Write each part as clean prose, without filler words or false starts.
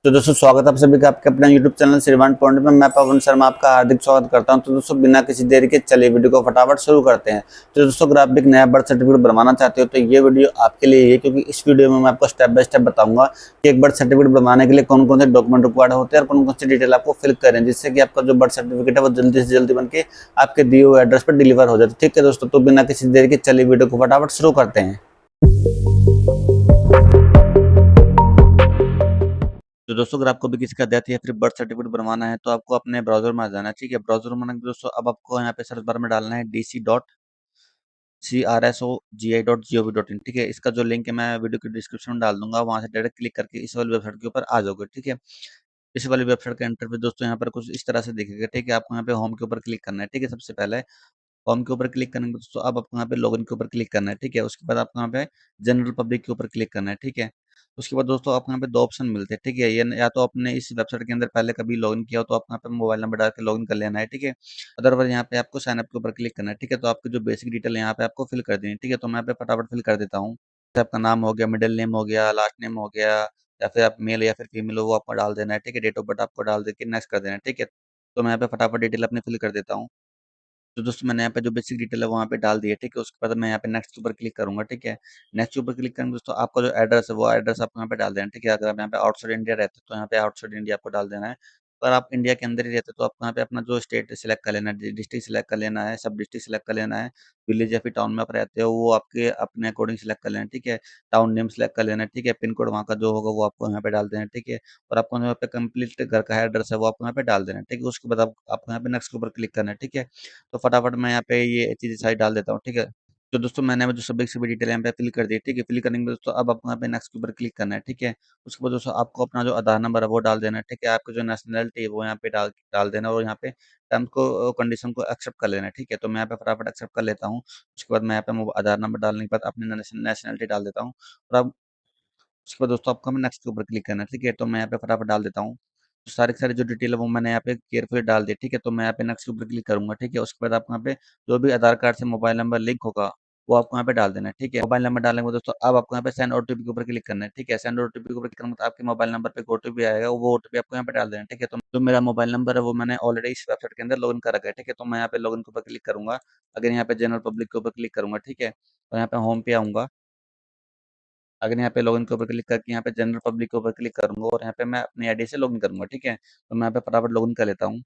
तो दोस्तों स्वागत है आप सभी का आपके अपने YouTube चैनल श्रीमान पॉइंट में। मैं पवन शर्मा आपका हार्दिक स्वागत करता हूं। तो दोस्तों बिना किसी देरी के चलिए वीडियो को फटाफट शुरू करते हैं। तो दोस्तों अगर आप एक नया बर्थ सर्टिफिकेट बनवाना चाहते हो तो ये वीडियो आपके लिए है, क्योंकि इस वीडियो में मैं आपको स्टेप बाय स्टेप बताऊंगा कि एक बर्थ सर्टिफिकेट बनवाने के लिए कौन कौन से डॉक्यूमेंट रिक्वायर्ड होते हैं और कौन कौन सी डिटेल आपको फिल करें, जिससे कि आपका जो बर्थ सर्टिफिकेट है वो जल्दी से जल्दी बनके आपके दिए हुए एड्रेस पर डिलीवर हो जाए। ठीक है दोस्तों, तो बिना किसी देरी के चलिए वीडियो को फटाफट शुरू करते हैं। तो दोस्तों अगर आपको भी किसी का डेथ या फिर बर्थ सर्टिफिकेट बनवाना है तो आपको अपने ब्राउजर में आ जाना है। ठीक है, ब्राउजर में आने के दोस्तों अब आपको यहाँ पे सर्च बार में डालना है dc.crsogi.gov.in। ठीक है, इसका जो लिंक है मैं वीडियो के डिस्क्रिप्शन में डाल दूंगा, वहां से डायरेक्ट क्लिक करके इस वाली वेबसाइट के ऊपर आ जाओगे। ठीक है, इस वाली वेबसाइट का इंटरफेस दोस्तों यहाँ पर कुछ इस तरह से दिखेगा। ठीक है, आपको यहाँ पे होम के ऊपर क्लिक करना है। ठीक है, सबसे पहले होम के ऊपर क्लिक करने के दोस्तों अब आपको यहाँ पे लॉगिन के ऊपर क्लिक करना है। ठीक है, उसके बाद आपको यहाँ पे जनरल पब्लिक के ऊपर क्लिक करना है। ठीक है, उसके बाद दोस्तों आपको यहाँ पे दो ऑप्शन मिलते हैं। ठीक है, ये या तो आपने इस वेबसाइट के अंदर पहले कभी लॉगिन किया हो तो आपको यहाँ पे मोबाइल नंबर डाल के लॉगिन कर लेना है। ठीक है, अदरवाइज यहाँ पे आपको साइन अप के ऊपर क्लिक करना है। ठीक है, तो आपकी जो बेसिक डिटेल है यहाँ पे आपको फिल कर देनी है। ठीक है, तो मैं यहाँ पे फटाफट फिल कर देता हूँ। जैसे आपका नाम हो गया, मिडिल नेम हो गया, लास्ट नेम हो गया, या फिर आप मेल या फिर फीमेल हो वो आपको डाल देना है। ठीक है, डेट ऑफ बर्थ आपको डाल दे के नेक्स्ट कर देना है। ठीक है, तो मैं यहाँ पे फटाफट डिटेल अपनी फिल कर देता हूँ। तो दोस्तों मैंने यहाँ पे जो बेसिक डिटेल है वो वहाँ पे डाल दी है। ठीक है, उसके बाद मैं यहाँ पे नेक्स्ट के ऊपर क्लिक करूंगा। ठीक है, नेक्स्ट के ऊपर क्लिक करेंगे दोस्तों आपका जो एड्रेस है वो एड्रेस आपको यहाँ पे डाल देना है। ठीक है, अगर आप यहाँ पे आउटसाइड इंडिया रहते हो तो यहाँ पे आउटसाइड इंडिया आपको डाल देना है। अगर आप इंडिया के अंदर ही रहते हो तो आपको यहाँ पे अपना जो स्टेट सिलेक्ट कर लेना है, डिस्ट्रिक्ट सिलेक्ट कर लेना है, सब डिस्ट्रिक्ट सिलेक्ट कर लेना है। विलेज या फिर टाउन में आप रहते हो वो आपके अपने अकॉर्डिंग सिलेक्ट कर लेना है। ठीक है, टाउन नेम सिलेक्ट कर लेना है। ठीक है, पिन कोड वहाँ का जो होगा वो आपको यहाँ पे डाल देना है। ठीक है, और आपको यहाँ पे कंप्लीट घर का एड्रेस है वो आपको यहाँ पे डाल देना है। ठीक है, उसके बाद आपको यहाँ पे नेक्स्ट के ऊपर क्लिक करना है। ठीक है, तो फटाफट मैं यहाँ पे ये चीज़ें सारी डाल देता हूँ। ठीक है, तो दोस्तों मैंने जो सभी डिटेल यहाँ पे फिल कर दी। ठीक है, फिल करने के बाद दोस्तों अब आपको यहाँ पे नेक्स्ट के ऊपर क्लिक करना है। ठीक है, उसके बाद दोस्तों आपको अपना जो आधार नंबर है वो डाल देना है। ठीक है, आपकी जो नेशनलिटी है वो यहाँ पे डाल डाल देना और यहाँ पे टर्म्स को कंडीशन को एक्सेप्ट कर लेना है। ठीक है, तो मैं यहाँ पे फटाफट एक्सेप्ट कर लेता हूँ। उसके बाद मैं यहाँ पे आधार नंबर डालने के बाद अपनी नेशनलिटी डाल देता हूँ और अब उसके बाद दोस्तों आपको हमें नेक्स्ट के ऊपर क्लिक करना है। ठीक है, तो मैं यहाँ पे फटाफट डाल देता हूँ। तो सारी की सारी जो डिटेल है वो मैंने यहाँ पे केयरफुली डाल दी। ठीक है, तो मैं यहाँ पे नेक्स्ट के ऊपर क्लिक करूंगा। ठीक है, उसके बाद आपको यहाँ पे जो भी आधार कार्ड से मोबाइल नंबर लिंक होगा वो आपको यहाँ पे डाल देना है। ठीक है, मोबाइल नंबर डालने के बाद दोस्तों अब आपको यहाँ पे सेंड ओटीपी के ऊपर क्लिक करना है। ठीक है, सेंड ओटीपी के ऊपर क्लिक करने के बाद आपके मोबाइल नंबर पे ओटीपी आएगा, वो ओटीपी आपको यहाँ पे डाल देना है। ठीक है, तो जो मेरा मोबाइल नंबर है वो मैंने ऑलरेडी इस वेबसाइट के अंदर लॉगिन कर रखा है। ठीक है, तो मैं यहाँ पे लॉगिन के ऊपर क्लिक करूंगा। अगर यहाँ पे जनरल पब्लिक के ऊपर क्लिक करूंगा। ठीक है, और यहाँ पे होम पे आऊंगा। अगर यहाँ पे लॉगिन के ऊपर क्लिक करके यहाँ पे जनरल पब्लिक के ऊपर क्लिक करूंगा और यहाँ पे मैं अपनी आईडी से लॉगिन करूंगा। ठीक है, तो मैं यहाँ पे फटाफट लॉगिन कर लेता हूँ।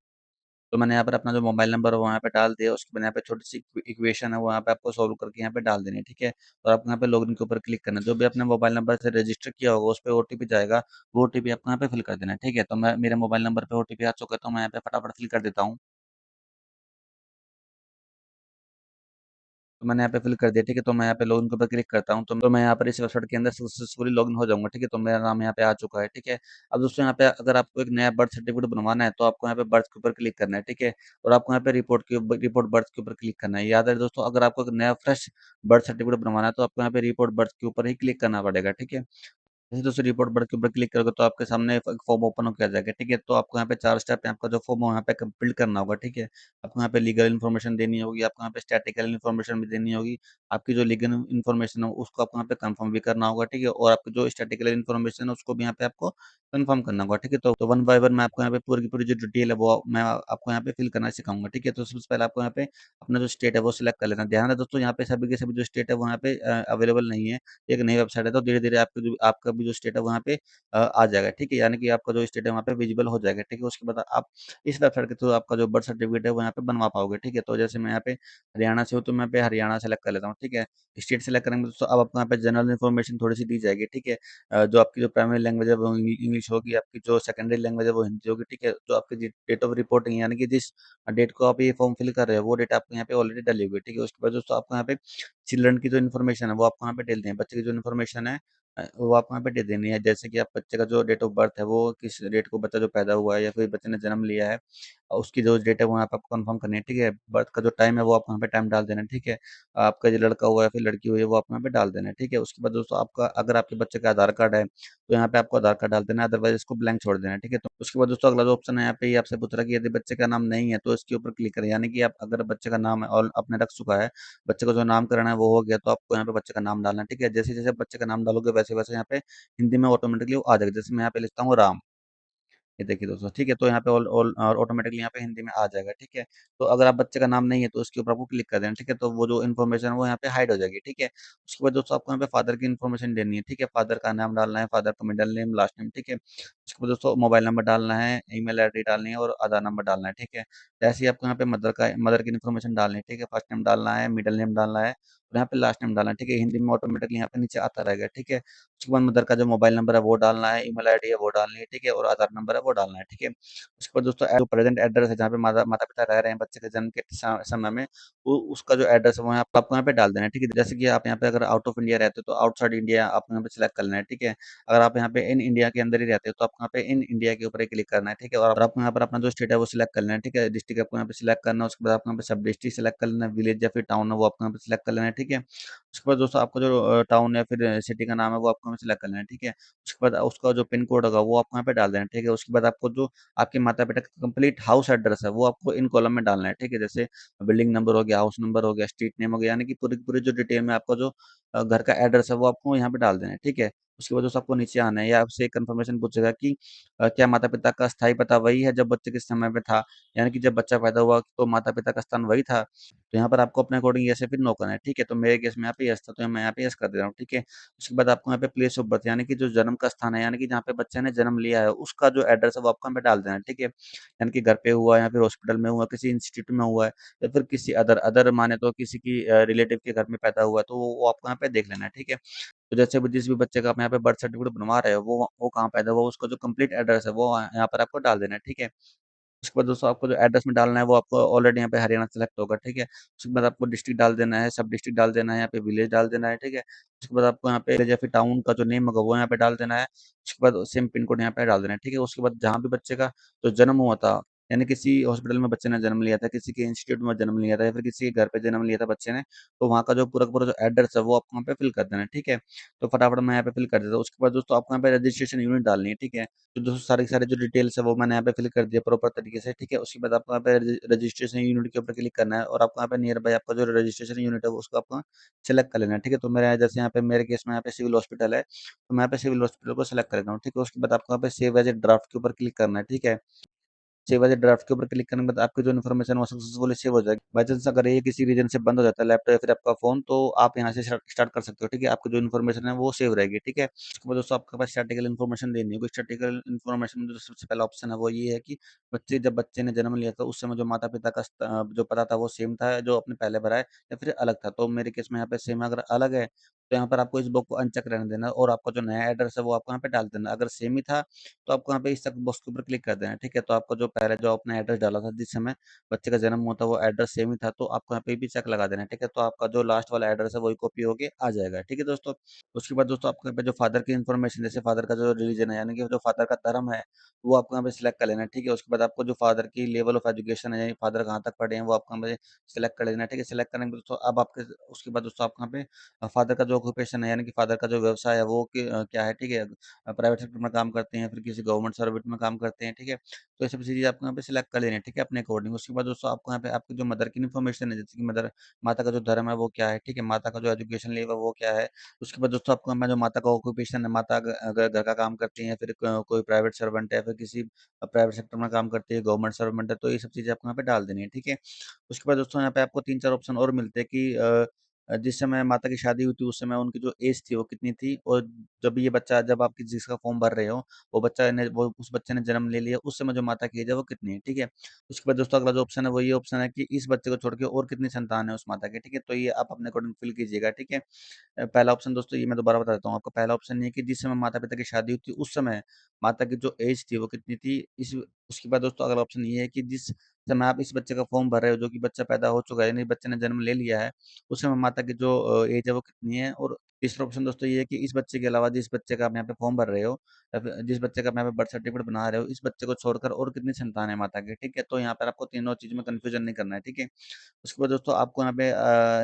तो मैंने यहाँ पर अपना जो मोबाइल नंबर है वो यहाँ पे डाल दिया। उसके बाद यहाँ पे छोटी सी इक्वेशन है वो यहाँ पे आपको सॉल्व करके यहाँ पे डाल देनी है। ठीक है, और आपको यहाँ पे लॉगिन के ऊपर क्लिक करना है। जो भी अपने मोबाइल नंबर से रजिस्टर किया होगा उस पर ओटीपी जाएगा, वो ओटीपी आपको यहाँ पे फिल कर देना है। ठीक है, तो मैं मेरे मोबाइल नंबर पे ओटीपी आ चुका है तो मैं यहाँ पे फटाफट फिल कर देता हूँ। तो मैंने यहाँ पे फिल कर दिया। ठीक है, तो मैं यहाँ पे लॉगिन के ऊपर क्लिक करता हूँ तो मैं यहाँ पर इस वेबसाइट के अंदर सक्सेसफुली लॉगिन हो जाऊंगा। ठीक है, तो मेरा नाम यहाँ पे आ चुका है। ठीक है, अब दोस्तों यहाँ पे अगर आपको एक नया बर्थ सर्टिफिकेट बनवाना है तो आपको यहाँ पे बर्थ के ऊपर क्लिक करना है। ठीक है, और आपको यहाँ पे रिपोर्ट बर्थ के ऊपर क्लिक करना है। याद है दोस्तों, अगर आपको एक नया फ्रेश बर्थ सर्टिफिकेट बनवाना है तो आपको यहाँ पे रिपोर्ट बर्थ के ऊपर ही क्लिक करना पड़ेगा। ठीक है, जैसे दोस्तों रिपोर्ट बर्थ के ऊपर क्लिक करोगे तो आपके सामने एक फॉर्म ओपन होकर आ जाएगा। ठीक है, तो आपको यहाँ पे 4 स्टेप है, आपका जो फॉर्म है यहाँ पे कंप्लीट करना होगा। ठीक है, आपको यहाँ पे लीगल इन्फॉर्मेशन देनी होगी, आपको यहाँ पे स्टैटिकल इन्फॉर्मेशन भी देनी होगी। आपकी जो लीगल इन्फॉर्मेशन है उसको आपको यहाँ पे कंफर्म भी करना होगा। ठीक है, और आपकी जो स्टैटिकल इन्फॉर्मेशन है उसको भी यहाँ पे आपको कंफर्म करना होगा। ठीक है, तो वन बाय वन मैं आपको यहाँ पे पूरी की पूरी जो डिटेल है वो मैं आपको यहाँ पे फिल करना सिखाऊंगा। ठीक है, तो सबसे पहले आपको यहाँ पे अपना जो स्टेट है वो सिलेक्ट कर लेना है। ध्यान है दोस्तों, यहाँ पे सभी के सभी जो स्टेट है वो यहाँ पे अवेलेबल नहीं है। एक नई वेबसाइट है तो धीरे-धीरे आपका भी जो स्टेट है वहाँ पे आ जाएगा। ठीक है, यानी कि आपका जो स्टेट है वहाँ पे विजिबल हो जाएगा। ठीक है, उसके बाद आप इस वेबसाइट के थ्रू आपका जो बर्थ सर्टिफिकेट है वो यहाँ पे बनवा पाओगे। ठीक है, तो जैसे मैं यहाँ पे हरियाणा से हूँ तो मैं यहाँ पे हरियाणा सेलेक्ट कर लेता हूँ। ठीक है, स्टेट सेलेक्ट करेंगे तो अब आपको यहाँ पे जनरल इन्फॉर्मेशन थोड़ी सी दी जाएगी। ठीक है, जो आपकी जो प्राइमरी लैंग्वेज है वो इंग्लिश होगी, आपकी जो सेकेंडरी लैंग्वेज है वो हिंदी होगी। ठीक है, जो आपकी डेट ऑफ रिपोर्टिंग यानी कि जिस डेट को आप ये फॉर्म फिल कर रहे हो वो डेट आपको यहाँ पे ऑलरेडी डली हुई है। ठीक है, उसके बाद दोस्तों आपको यहाँ पे चिल्ड्रन की जो इन्फॉर्मेशन है वो आपको यहाँ पे डाल दें, बच्चे की जो इन्फॉर्मेशन है वो आप वहाँ पे दे देनी है। जैसे कि आप बच्चे का जो डेट ऑफ बर्थ है वो किस डेट को बच्चा जो पैदा हुआ है या फिर बच्चे ने जन्म लिया है उसकी जो डेट है वो यहाँ पे आपको कंफर्म करनी है। ठीक है, बर्थ का जो टाइम है वो आप वहाँ पे टाइम डाल देना है। ठीक है, आपका जो लड़का हुआ है फिर लड़की हुई है वो आप वहाँ पे डाल देना है। ठीक है, उसके बाद दोस्तों आपका अगर आपके बच्चे का आधार कार्ड है तो यहाँ पे आपको आधार कार्ड डाल देना है, अदरवाइज इसको ब्लैंक छोड़ देना है। ठीक है, तो उसके बाद दोस्तों अगला जो ऑप्शन है यहाँ पे ये आपसे पूछ रहा है कि यदि बच्चे का नाम नहीं है तो इसके ऊपर क्लिक करें। यानी कि आप अगर बच्चे का नाम है और आपने रख चुका है, बच्चे को जो नामकरण है वो हो गया तो आपको यहाँ पे बच्चे का नाम डालना है। ठीक है, जैसे जैसे बच्चे का नाम डालोगे वैसे वैसे यहाँ पे हिंदी में ऑटोमेटिकली वो आ जाएगा। जैसे मैं यहाँ पे लिखता हूँ राम। ये देखिए दोस्तों, ठीक है? तो यहाँ पे ऑल ऑल ऑटोमैटिकली यहाँ पे हिंदी में आ जाएगा, ठीक है? तो अगर आप बच्चे का नाम नहीं है तो उसके ऊपर आपको क्लिक कर देना, ठीक है? तो वो जो इन्फॉर्मेशन है वो यहाँ पे हाइड हो जाएगी, ठीक है? उसके बाद दोस्तों आपको यहाँ पे फादर की इन्फॉर्मेशन देनी है, ठीक है? फादर का नाम डालना है, फादर का मिडल नेम, लास्ट नेम, ठीक है? उसके बाद दोस्तों मोबाइल नंबर डालना है, ईमेल आईडी डालनी है और आधार नंबर डालना है, ठीक है? ऐसे ही आपको यहाँ पे मदर की इन्फॉर्मेशन डालनी है, ठीक है? फर्स्ट नेम डालना है, मिडल नेम डालना है और यहाँ पे लास्ट नेम डालना है, ठीक है? हिंदी में ऑटोमेटिकली यहाँ पे नीचे आता रहेगा, ठीक है? उसके बाद मदर का जो मोबाइल नंबर है वो डालना है, ईमेल आईडी है वो डालनी है, ठीक है? और आधार नंबर है वो डालना है, ठीक है? उसके बाद दोस्तों जो प्रेजेंट एड्रेस है जहाँ पे माता-पिता रह रहे हैं बच्चे के जन्म के समय में, वो उसका जो एड्रेस है वो यहाँ पे आपको यहाँ पे डाल देना है, ठीक है? जैसे कि आप यहाँ पे अगर आउट ऑफ इंडिया रहते हो तो आउटसाइड इंडिया आपको यहाँ पे सिलेक्ट कर लेना है, ठीक है? अगर आप यहाँ पे इन इंडिया के अंदर ही रहते हो तो आपको यहाँ पे इन इंडिया के ऊपर ही क्लिक करना है, ठीक है? और आपको यहाँ पर अपना जो स्टेट है वो सिलेक्ट कर लेना है, ठीक है? डिस्ट्रिक्ट आपको यहाँ पे सिलेक्ट करना है, उसके बाद आपको यहाँ पे सब डिस्ट्रिक्ट सिलेक्ट कर लेना है, विलेज या फिर टाउन है वो आपको यहाँ पे सिलेक्ट कर लेना है, ठीक है? उसके बाद दोस्तों आपको जो टाउन या फिर सिटी का नाम है वो आपको यहाँ पे सिलेक्ट कर लेना है, ठीक है? उसके बाद उसका जो पिन कोड होगा वो आपको यहाँ पे डाल देना है, ठीक है? उसके बाद आपको जो आपके माता-पिता का कंप्लीट हाउस एड्रेस है वो आपको इन कॉलम में डालना है, ठीक है? जैसे बिल्डिंग नंबर हो गया, हाउस नंबर हो गया, स्ट्रीट नेम हो गया, यानी कि पूरी की पूरी जो डिटेल में आपका जो घर का एड्रेस है वो आपको यहाँ पे डाल देना है, ठीक है? उसके बाद दोस्तों आपको नीचे आना है, या आपसे एक कंफर्मेशन पूछेगा कि क्या माता-पिता का स्थायी पता वही है जब बच्चे के समय पे था? यानी कि जब बच्चा पैदा हुआ तो माता-पिता का स्थान वही था? तो यहाँ पर आपको अपने अकॉर्डिंग येस या फिर नो करना है, ठीक है? तो मेरे केस में यहाँ पे येस था, तो मैं यहाँ पे येस कर दे रहा हूँ, ठीक है? उसके बाद आपको यहाँ पे प्लेस ऑफ बर्थ यानी कि जो जन्म का स्थान है, यानी कि जहाँ पे बच्चे ने जन्म लिया है, उसका जो एड्रेस है वो आपको यहाँ पे डाल देना है, ठीक है? यानी कि घर पे हुआ या फिर हॉस्पिटल में हुआ, किसी इंस्टीट्यूट में हुआ है या फिर किसी अदर अदर माने तो किसी की रिलेटिव के घर में पैदा हुआ है, तो वो आपको यहाँ पे देख लेना है, ठीक है? तो जैसे भी जिस भी बच्चे का आप यहाँ पे बर्थ सर्टिफिकेट बनवा रहे हो, वो कहाँ पैदा हुआ, उसका जो कंप्लीट एड्रेस है, वो यहाँ पर आपको डाल देना है, ठीक है? उसके बाद दोस्तों आपको जो एड्रेस में डालना है वो आपको ऑलरेडी यहाँ पे हरियाणा सेलेक्ट होगा, ठीक है? उसके बाद आपको डिस्ट्रिक्ट डाल देना है, सब डिस्ट्रिक्ट डाल देना है, यहाँ पे विलेज डाल देना है, ठीक है? उसके बाद आपको यहाँ पे विलेज या फिर टाउन का जो नेम होगा वो यहाँ पे डाल देना है। उसके बाद सेम पिन कोड यहाँ पे डाल देना है, ठीक है? उसके बाद जहाँ भी बच्चे का जो जन्म हुआ था, यानी किसी हॉस्पिटल में बच्चे ने जन्म लिया था, किसी के इंस्टीट्यूट में जन्म लिया था या फिर किसी के घर पे जन्म लिया था बच्चे ने, तो वहाँ का जो पूरा का पूरा जो एड्रेस है वो आपको वहाँ पे फिल कर देना है, ठीक है? तो फटाफट मैं यहाँ पे फिल कर देता हूँ। उसके बाद दोस्तों आपको यहाँ पे रजिस्ट्रेशन यूनिट डालनी है, ठीक है? तो दोस्तों सारी की सारी जो डिटेल्स है वो मैंने यहाँ पे फिल कर दिया प्रॉपर तरीके से, ठीक है? उसके बाद आपको यहाँ पे रजिस्ट्रेशन यूनिट के ऊपर क्लिक करना है और आपको यहाँ पे नियर बाय आपका जो रजिस्ट्रेशन यूनिट है वो उसको आपको सेलेक्ट कर लेना है, ठीक है? तो मेरा जैसे यहाँ पे मेरे केस में यहाँ पे सिविल हॉस्पिटल है, तो मैं यहाँ पे सिविल हॉस्पिटल को सेलेक्ट कर लेता हूँ, ठीक है? उसके बाद आपको यहाँ पे सेव एज ए ड्राफ्ट के ऊपर क्लिक करना है, ठीक है? सेव एज़ अ ड्राफ्ट के ऊपर क्लिक करने के बाद आपकी जो इन्फॉर्मेशन वो सक्सेसफुली सेव हो जाएगी। बाय चांस अगर ये किसी रीज़न से बंद हो जाता है लैपटॉप या फिर आपका फ़ोन, तो आप यहाँ से स्टार्ट कर सकते हो, ठीक है? आपकी जो इन्फॉर्मेशन है वो सेव रहेगी, ठीक है? उसके बाद दोस्तों आपके पास स्टैटिकल इन्फॉर्मेशन देनी होगी। स्टैटिकल इन्फॉर्मेशन में जो सबसे पहला ऑप्शन है वो ये है कि जब बच्चे ने जन्म लिया था उस समय जो माता-पिता का जो पता था वो सेम था जो आपने पहले भरा है या फिर अलग था। तो मेरे केस में यहाँ पे सेम है, अगर अलग है तो यहाँ पर आपको इस बॉक्स को अनचेक रहने देना और आपका जो नया एड्रेस है वो आपको यहाँ पे डाल देना। अगर सेम ही था तो आपको यहाँ पे इस चेक बॉक्स के ऊपर क्लिक कर देना है, ठीक है? तो आपका जो पहले जो आपने एड्रेस डाला था जिस समय बच्चे का जन्म हुआ था वो एड्रेस सेम ही था, तो आपको यहाँ पे भी चेक लगा देना है, ठीक है? तो आपका जो लास्ट वाला एड्रेस है वही कॉपी होके आ जाएगा, ठीक है दोस्तों? उसके बाद दोस्तों आपको यहाँ पे जो फादर की इन्फॉर्मेशन जैसे फादर का जो रिलीजन है यानी कि जो फादर का धर्म है, वो आपको यहाँ पे सिलेक्ट कर लेना है, ठीक है? उसके बाद आपको जो फादर की लेवल ऑफ एजुकेशन है, यानी फादर कहाँ तक पढ़े हैं वो आपको यहाँ पे सिलेक्ट कर लेना है, ठीक है? सिलेक्ट करने के बाद दोस्तों अब आपके उसके बाद दोस्तों आपको यहाँ पे फादर का जो ऑक्यूपेशन है यानी कि फादर का जो व्यवसाय है वो क्या है, ठीक है? प्राइवेट सेक्टर में काम करते हैं, फिर किसी गवर्नमेंट सर्विस में काम करते हैं, ठीक है? तो ये सब चीज़ें आपको यहाँ पे सिलेक्ट कर लेनी है, ठीक है? अपने अकॉर्डिंग। उसके बाद दोस्तों आपको यहाँ पे आपकी जो मदर की इन्फॉर्मेशन है, जैसे कि माता का जो धर्म है वो क्या है, ठीक है? माता का जो एजुकेशन लेवल है वो क्या है? उसके बाद दोस्तों आपको मैं जो माता का ऑक्यूपेशन है, माता अगर घर का काम करती हैं, फिर कोई प्राइवेट सर्वेंट है, फिर किसी प्राइवेट सेक्टर में काम करती है, गवर्नमेंट सर्वेंट है, तो ये सब चीज़ें आपको यहाँ पे डाल देनी है, ठीक है? उसके बाद दोस्तों यहाँ पे आपको 3-4 ऑप्शन और मिलते हैं कि जिस समय माता की शादी हुई थी उस समय उनकी जो एज थी वो कितनी थी और जब आप जिसका फॉर्म भर रहे हो वो उस बच्चे ने जन्म ले लिया उस समय जो माता की एज है वो कितनी है, ठीक है? उसके बाद दोस्तों अगला जो ऑप्शन है वो ये ऑप्शन है कि इस बच्चे को छोड़ के और कितनी संतान है उस माता के, ठीक है? तो ये आप अपने अकॉर्डिंग फिल कीजिएगा, ठीक है? पहला ऑप्शन दोस्तों ये मैं दोबारा बता देता हूँ आपको। पहला ऑप्शन ये है कि जिस समय माता-पिता की शादी हुई थी उस समय माता की जो एज थी वो कितनी थी? इस उसके बाद दोस्तों अगला ऑप्शन ये है कि जिस समय आप इस बच्चे का फॉर्म भर रहे हो जो कि बच्चा पैदा हो चुका है यानी बच्चे ने जन्म ले लिया है, उस समय माता की जो एज है वो कितनी है? और तीसरा ऑप्शन दोस्तों ये है कि इस बच्चे के अलावा जिस बच्चे का आप यहाँ पे फॉर्म भर रहे हो या फिर जिस बच्चे का आप यहाँ पे बर्थ सर्टिफिकेट बना रहे हो, इस बच्चे को छोड़कर और कितनी संतान है माता की, ठीक है? तो यहाँ पर आपको तीनों चीज़ में कन्फ्यूज़न नहीं करना है, ठीक है? उसके बाद दोस्तों आपको यहाँ पे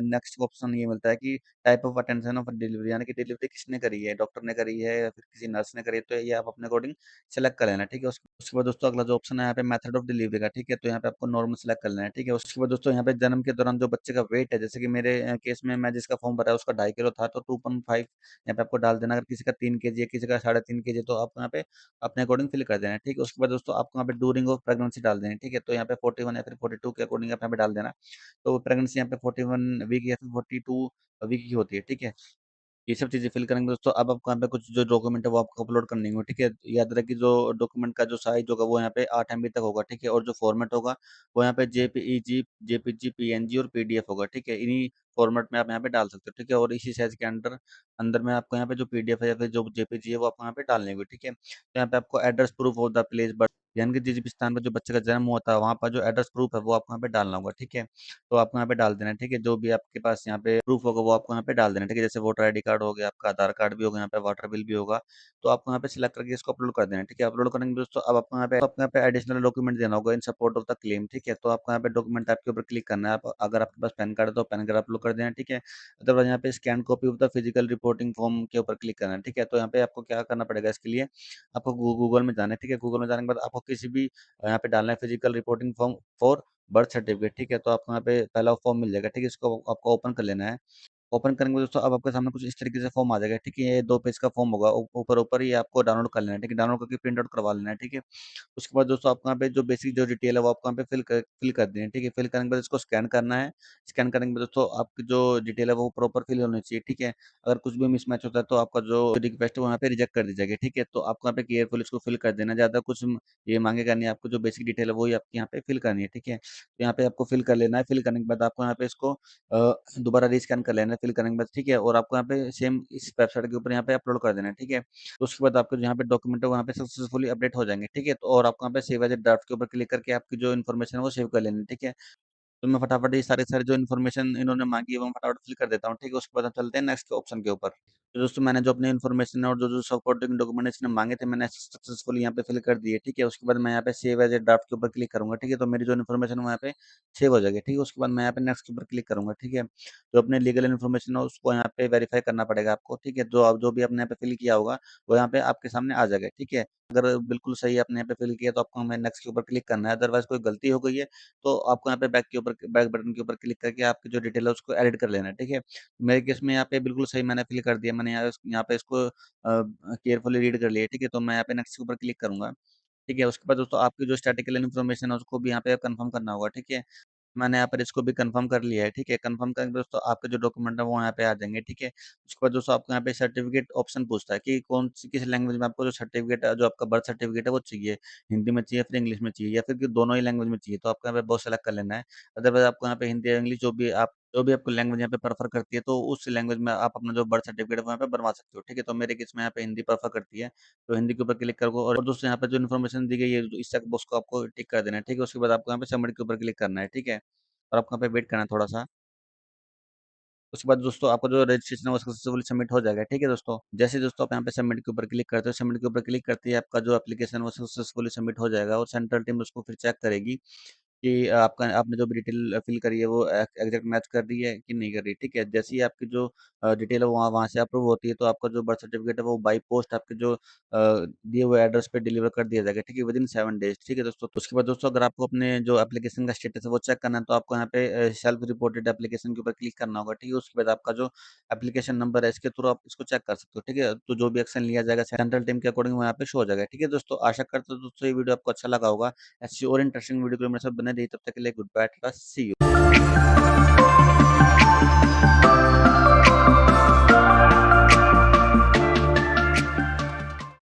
नेक्स्ट ऑप्शन ये मिलता है कि type of attention of delivery यानी कि डिलीवरी किसने करी है, डॉक्टर ने करी है या फिर किसी नर्स ने करी है, तो ये आप अपने अकॉर्डिंग सेलेक्ट कर लेना, ठीक है? उसके बाद दोस्तों अगला जो ऑप्शन है यहाँ पे मेथड ऑफ डिलीवरी का, ठीक है? तो यहाँ पे आपको नॉर्मल सेलेक्ट कर लेना है, ठीक है? उसके बाद दोस्तों यहाँ पे जन्म के दौरान जो बच्चे का वेट है, जैसे कि मेरे केस में मैं जिसका फॉर्म भरा है उसका 2.5 किलो था, तो 2.5 यहाँ पे आपको डाल देना। अगर किसी का 3 केजी है, किसी का 3.5 केजी, तो आपको यहाँ पे अपने अकॉर्डिंग फिल कर देना है, ठीक है। उसके बाद दोस्तों आपको यहाँ पे ड्यूरिंग ऑफ प्रेगनेंसी डाल देनी है, ठीक है। तो यहाँ पे 41 या फिर 42 के अकॉर्डिंग आप यहाँ पे डाल देना। तो प्रेगनेंसी यहाँ पे 41 वीक या फिर 42 वीक की होती है, ठीक है। ये सब चीज़ें फिल करेंगे दोस्तों। अब आपको यहाँ पे कुछ जो डॉक्यूमेंट है वो आपको अपलोड करनी होंगे, ठीक है। याद रखिए जो डॉक्यूमेंट का जो साइज होगा वो यहाँ पे 8 MB तक होगा, ठीक है। और जो फॉर्मेट होगा वो यहाँ पे जेपीईजी, जेपीजी, पीएनजी और पीडीएफ होगा, ठीक है। इन्हीं फॉर्मेट में आप यहाँ पे डाल सकते हो, ठीक है। और इसी साइज के अंदर अंदर में आपको यहाँ पे जो पीडीएफ है या फिर जो जेपीजी है वो आपको यहाँ पे डालने होंगे, ठीक है। तो यहाँ पे आपको address proof of the place birth, यानी कि जिस भी स्थान पर जो बच्चे का जन्म हुआ था वहाँ पर जो एड्रेस प्रूफ है वो आपको यहाँ पे डालना होगा, ठीक है। तो आपको यहाँ पे डाल देना है, ठीक है। जो भी आपके पास यहाँ पे प्रूफ होगा वो आपको यहाँ पे डाल देना है, ठीक है। जैसे वोटर आईडी कार्ड हो गया, आपका आधार कार्ड भी होगा, यहाँ पे वाटर बिल भी होगा। तो आपको यहाँ पे सिलेक्ट करके इसको अपलोड कर देना है, ठीक है। अपलोड करेंगे दोस्तों, अब आपको यहाँ पे एडिशनल डॉक्यूमेंट देना होगा इन सपोर्ट ऑफ द क्लेम, ठीक है। तो आपको यहाँ पे डॉक्यूमेंट आपके ऊपर क्लिक करना है। आप अगर आपके पास पैन कार्ड है तो पैन कार्ड अपलोड कर देना है, ठीक है। अदरवाइज यहाँ पे scan copy of the physical reporting form के ऊपर क्लिक करना है, ठीक है। तो यहाँ पे आपको क्या करना पड़ेगा, इसके लिए आपको गूगल में जाना है, ठीक है। गूगल में जाने के बाद आपको किसी भी यहाँ पे डालना है physical reporting form for birth certificate, ठीक है। तो आपको यहाँ पे पहला फॉर्म मिल जाएगा, ठीक है। इसको आपको ओपन कर लेना है। ओपन करेंगे दोस्तों, अब आपके सामने कुछ इस तरीके से फॉर्म आ जाएगा, ठीक है। ये 2 पेज का फॉर्म होगा, ऊपर ऊपर ये आपको डाउनलोड कर लेना है, ठीक है। डाउनलोड करके प्रिंट आउट करवा लेना है, ठीक है। उसके बाद दोस्तों आपको यहाँ पे जो बेसिक जो डिटेल है वो आपको यहाँ पे फिल कर देनी है, ठीक है। फिल करने के बाद इसको स्कैन करना है। स्कैन करने के बाद दोस्तों आपकी जो डिटेल है वो प्रॉपर फिल होनी चाहिए, ठीक है। अगर कुछ भी मिसमैच होता है तो आपका जो रिक्वेस्ट है वो यहाँ पे रिजेक्ट कर दी जाएगी, ठीक है। तो आपको यहाँ पे केयरफुल इसको फिल कर देना, ज़्यादा कुछ ये मांगेगा नहीं, आपको जो बेसिक डिटेल है वही आपकी यहाँ पे फिल करनी है, ठीक है। तो यहाँ पे आपको फिल कर लेना है। फिल करने के बाद आपको यहाँ पे इसको दोबारा रीस्कैन कर लेना है फिल करने के बाद, ठीक है। और आपको यहाँ पे सेम इस वेबसाइट के ऊपर यहाँ पे अपलोड कर देना है, ठीक है। तो उसके बाद आपके यहाँ पे डॉक्यूमेंट है वहाँ पे सक्सेसफुली अपडेट हो जाएंगे, ठीक है। तो और आपको यहाँ पे सेव एज ए ड्राफ्ट के ऊपर क्लिक करके आपकी जो इन्फॉर्मेशन है वो सेव कर लेनी है, ठीक है। तो मैं फटाफट ये सारे जो इन्फॉर्मेशन इन्होंने मांगी है वो मैं फटाफट फिल कर देता हूँ, ठीक है। उसके बाद हम चलते हैं नेक्स्ट के ऑप्शन के ऊपर। तो दोस्तों मैंने जो अपनी इन्फॉर्मेशन और जो सपोर्टिंग डॉक्यूमेंट इसने मांगे थे मैंने सक्सेसफुली यहाँ पे फिल कर दिए, ठीक है। उसके बाद मैं यहाँ पे सेव एज ए ड्राफ्ट के ऊपर क्लिक करूंगा, ठीक है। तो मेरी जो इन्फॉर्मेशन है वो यहाँ पे सेव हो जाएगी, ठीक है। उसके बाद मैं यहाँ पे नेक्स्ट के ऊपर क्लिक करूंगा, ठीक है। जो अपने लीगल इन्फॉर्मेशन है उसको यहाँ पे वेरीफाई करना पड़ेगा आपको, ठीक है। जो भी आपने यहाँ पे फिल किया होगा वो यहाँ पे आपके सामने आ जाएगा, ठीक है। अगर बिल्कुल सही आपने यहाँ पे फिल किया तो आपको हमें नेक्स्ट के ऊपर क्लिक करना है। अदरवाइज कोई गलती हो गई है तो आपको यहाँ पे बैक बटन के ऊपर क्लिक करके आपकी जो डिटेल है उसको एडिट कर लेना है, ठीक है। मेरे केस में यहाँ पे बिल्कुल सही मैंने फिल कर दिया। मैंने यहाँ पे इसको केयरफुली रीड कर लिया, ठीक है। तो मैं यहाँ पे नेक्स्ट के ऊपर क्लिक करूंगा, ठीक है। उसके बाद दोस्तों आपकी जो स्टैटिकल इन्फॉर्मेशन है उसको भी यहाँ पे कंफर्म करना होगा, ठीक है। मैंने यहाँ पर इसको भी कंफर्म कर लिया है, ठीक है। कंफर्म करके दोस्तों आपके जो डॉक्यूमेंट है वो यहाँ पे आ जाएंगे, ठीक है। उसके बाद दोस्तों आपको यहाँ पे सर्टिफिकेट ऑप्शन पूछता है कि कौन सी किस लैंग्वेज में आपको जो सर्टिफिकेट है जो आपका बर्थ सर्टिफिकेट है वो चाहिए, हिंदी में चाहिए फिर इंग्लिश में चाहिए या फिर कि दोनों ही लैंग्वेज में चाहिए। तो आपको यहाँ पे बहुत सेलेक्ट कर लेना है। अदरवाइज आपको यहाँ पे हिंदी या इंग्लिश जो भी आपको लैंग्वेज यहाँ पे प्रेफर करती है तो उस लैंग्वेज में आप अपना जो बर्थ सर्टिफिकेट है वो यहाँ पे बनवा सकते हो, ठीक है। तो मेरे केस में यहाँ पे हिंदी प्रेफर करती है तो हिंदी के ऊपर क्लिक करो। और दोस्तों यहाँ पे जो इन्फॉर्मेशन दी गई है इस चेक बॉक्स को आपको टिक कर देना है, ठीक है। उसके बाद आपको यहाँ पे सबमिट के ऊपर क्लिक करना है, ठीक है। और आपको यहाँ पे वेट करना है थोड़ा-सा। उसके बाद दोस्तों आपका जो रजिस्ट्रेशन है वो सक्सेसफुली सबमिट हो जाएगा, ठीक है दोस्तों। जैसे ही दोस्तों आप यहाँ पे सबमिट के ऊपर क्लिक करते हो, सबमिट के ऊपर क्लिक करते ही आपका जो एप्लीकेशन है वो सक्सेसफुली सबमिट हो जाएगा और सेंट्रल टीम उसको फिर चेक करेगी कि आपका आपने जो भी डिटेल फिल करी है वो एग्जैक्ट मैच कर रही है कि नहीं कर रही, ठीक है। जैसे ही आपकी जो डिटेल है वहाँ वहाँ से अप्रूव होती है तो आपका जो बर्थ सर्टिफिकेट है वो बाई पोस्ट आपके जो दिए हुए एड्रेस पे डिलीवर कर दिया जाएगा, ठीक है, विदिन 7 डेज, ठीक है दोस्तों। तो उसके बाद दोस्तों अगर आपको अपने जो एप्लीकेशन का स्टेटस है वो चेक करना है तो आपको यहाँ पे सेल्फ रिपोर्टेड एप्लीकेशन के ऊपर क्लिक करना होगा, ठीक है। उसके बाद आपका जो एप्लीकेशन नंबर है इसके थ्रू आप इसको चेक कर सकते हो, ठीक है। तो जो भी एक्शन लिया जाएगा सेंट्रल टीम के अकॉर्डिंग वो यहाँ पे शो हो जाएगा, ठीक है दोस्तों। आशा करता हूँ दोस्तों ये वीडियो आपको अच्छा लगा होगा। ऐसी और इंटरेस्टिंग वीडियो के लिए मेरे साथ बने रहिए। तब तक के लिए good bye, tata, see you.